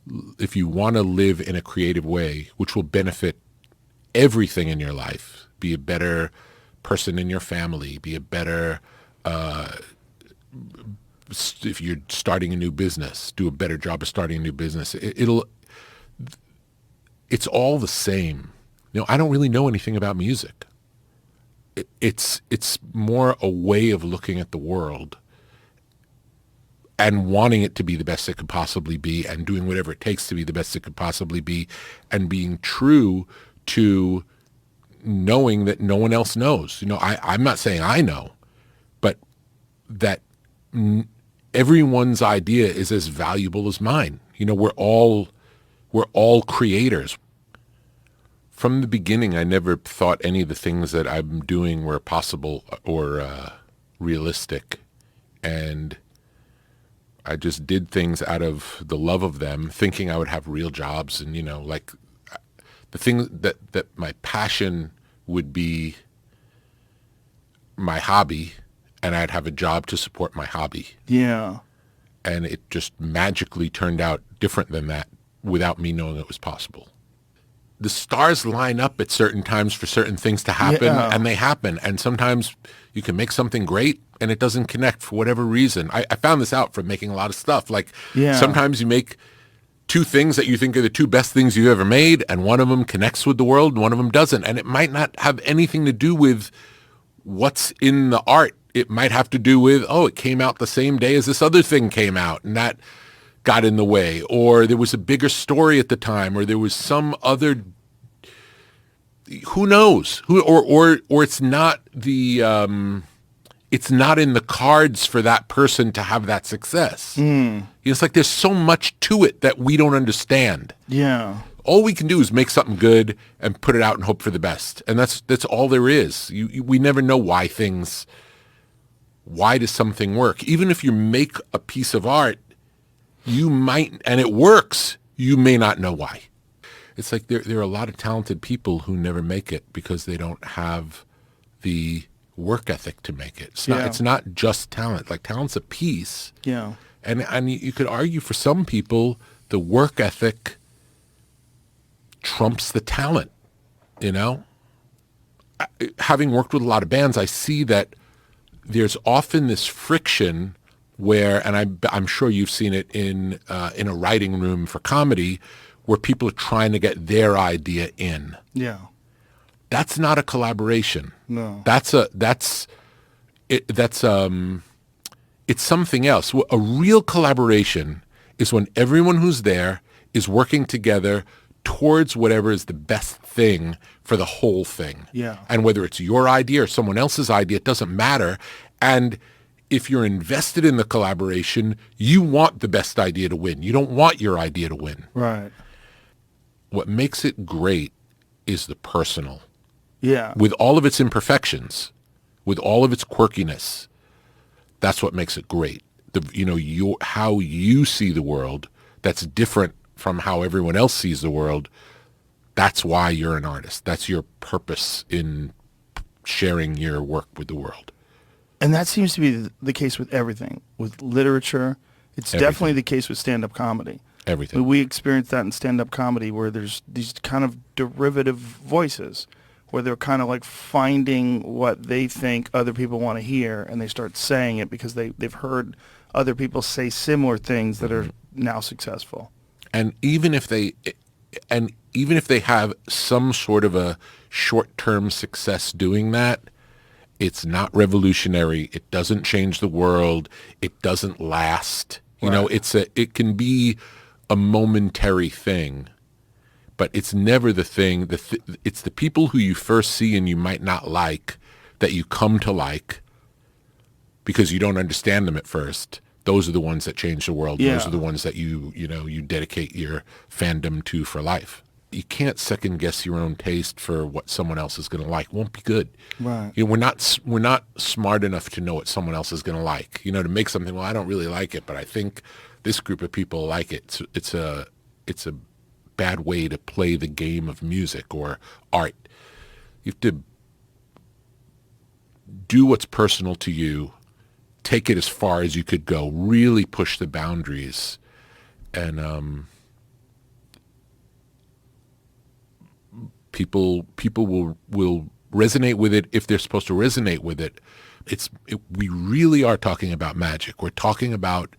want to live in a creative way, which will benefit everything in your life, be a better person in your family, be a better, if you're starting a new business, do a better job of starting a new business. It's all the same. I don't really know anything about music. It's more a way of looking at the world and wanting it to be the best it could possibly be and doing whatever it takes to be the best it could possibly be and being true to knowing that no one else knows. I'm not saying I know, but that everyone's idea is as valuable as mine. We're all creators. From the beginning, I never thought any of the things that I'm doing were possible or realistic. And I just did things out of the love of them, thinking I would have real jobs. And, like the thing that my passion would be my hobby, and I'd have a job to support my hobby. Yeah. And it just magically turned out different than that without me knowing it was possible. The stars line up at certain times for certain things to happen, and they happen. And sometimes you can make something great and it doesn't connect for whatever reason. I found this out from making a lot of stuff. Like sometimes you make two things that you think are the two best things you've ever made, and one of them connects with the world and one of them doesn't. And it might not have anything to do with what's in the art. It might have to do with, it came out the same day as this other thing came out, and that got in the way, or there was a bigger story at the time, or there was some other, who knows, or it's not it's not in the cards for that person to have that success. It's like there's so much to it that we don't understand. Yeah. All we can do is make something good and put it out and hope for the best, and that's all there is. We never know why does something work? Even if you make a piece of art, you might, and it works, you may not know why. It's like there are a lot of talented people who never make it because they don't have the work ethic to make it. It's not just talent. Like, talent's a piece. Yeah. And you could argue for some people the work ethic trumps the talent, Having worked with a lot of bands, I see that there's often this friction where, and I'm sure you've seen it in a writing room for comedy, where people are trying to get their idea in. Yeah. That's not a collaboration. No. It's something else. A real collaboration is when everyone who's there is working together towards whatever is the best thing for the whole thing. Yeah. And whether it's your idea or someone else's idea, it doesn't matter. And if you're invested in the collaboration, you want the best idea to win. You don't want your idea to win. Right. What makes it great is the personal. Yeah. With all of its imperfections, with all of its quirkiness, that's what makes it great. How you see the world, that's different from how everyone else sees the world. That's why you're an artist. That's your purpose in sharing your work with the world. And that seems to be the case with everything. With literature, it's definitely the case with stand-up comedy. Everything. We experience that in stand-up comedy where there's these kind of derivative voices where they're kind of like finding what they think other people want to hear, and they start saying it because they've heard other people say similar things that are now successful. And even if they have some sort of a short-term success doing that, it's not revolutionary. It doesn't change the world. It doesn't last. It can be a momentary thing, but it's never the thing. It's the people who you first see and you might not like that you come to like because you don't understand them at first. Those are the ones that change the world. Yeah. Those are the ones that you dedicate your fandom to for life. You can't second guess your own taste for what someone else is going to like. It won't be good. Right. We're not smart enough to know what someone else is going to like. To make something. Well, I don't really like it, but I think this group of people like it. It's a bad way to play the game of music or art. You have to do what's personal to you. Take it as far as you could go. Really push the boundaries, and People will resonate with it if they're supposed to resonate with it. We really are talking about magic. We're talking about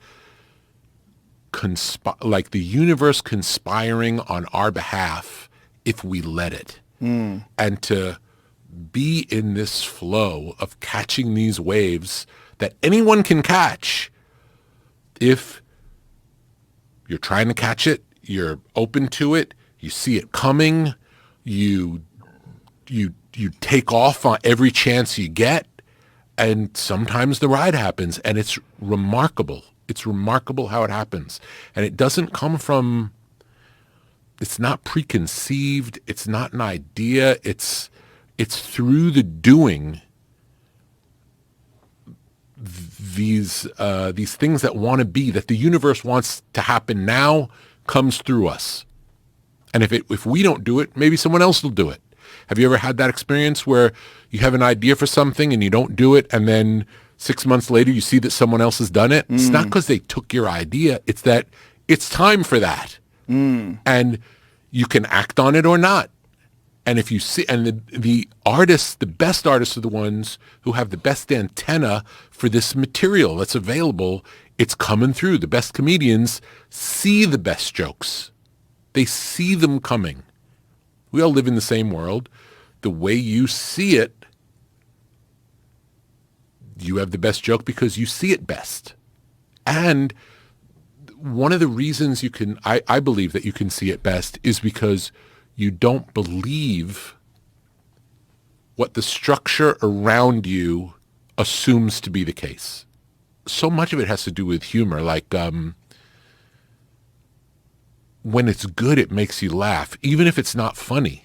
like the universe conspiring on our behalf if we let it. And to be in this flow of catching these waves that anyone can catch if you're trying to catch it, you're open to it, you see it coming, you take off on every chance you get, and sometimes the ride happens, and it's remarkable. It's remarkable how it happens. And it doesn't come from, it's not preconceived, it's not an idea, it's through the doing these things that want to be, that the universe wants to happen now, comes through us. And if we don't do it, maybe someone else will do it. Have you ever had that experience where you have an idea for something and you don't do it, and then 6 months later you see that someone else has done it? It's not because they took your idea. It's that it's time for that. And you can act on it or not. And if you see, and the artists, the best artists are the ones who have the best antenna for this material that's available. It's coming through. The best comedians see the best jokes. They see them coming. We all live in the same world. The way you see it, you have the best joke because you see it best. And one of the reasons I believe that you can see it best is because you don't believe what the structure around you assumes to be the case. So much of it has to do with humor. Like when it's good, it makes you laugh, even if it's not funny.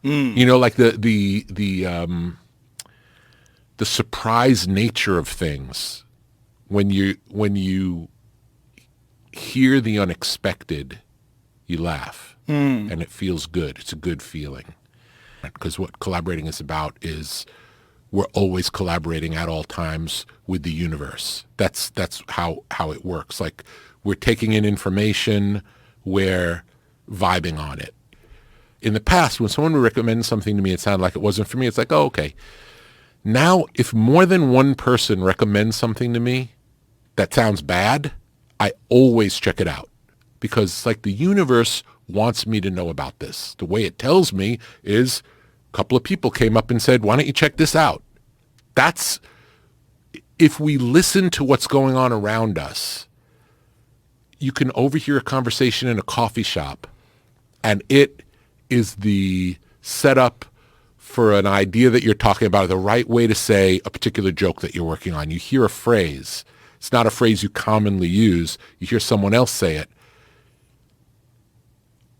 You know, like the surprise nature of things. When you hear the unexpected, you laugh. And it feels good. It's a good feeling. Because what collaborating is about is we're always collaborating at all times with the universe. That's how it works. Like we're taking in information, we're vibing on it. In the past, when someone would recommend something to me, it sounded like it wasn't for me. It's like, oh, okay. Now, if more than one person recommends something to me that sounds bad, I always check it out. Because it's like the universe wants me to know about this. The way it tells me is a couple of people came up and said, why don't you check this out? That's, if we listen to what's going on around us, you can overhear a conversation in a coffee shop, and it is the setup for an idea that you're talking about, the right way to say a particular joke that you're working on. You hear a phrase. It's not a phrase you commonly use. You hear someone else say it.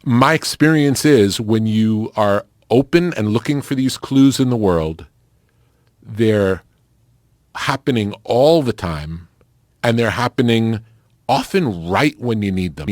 My experience is when you are open and looking for these clues in the world, they're happening all the time, and they're happening often right when you need them.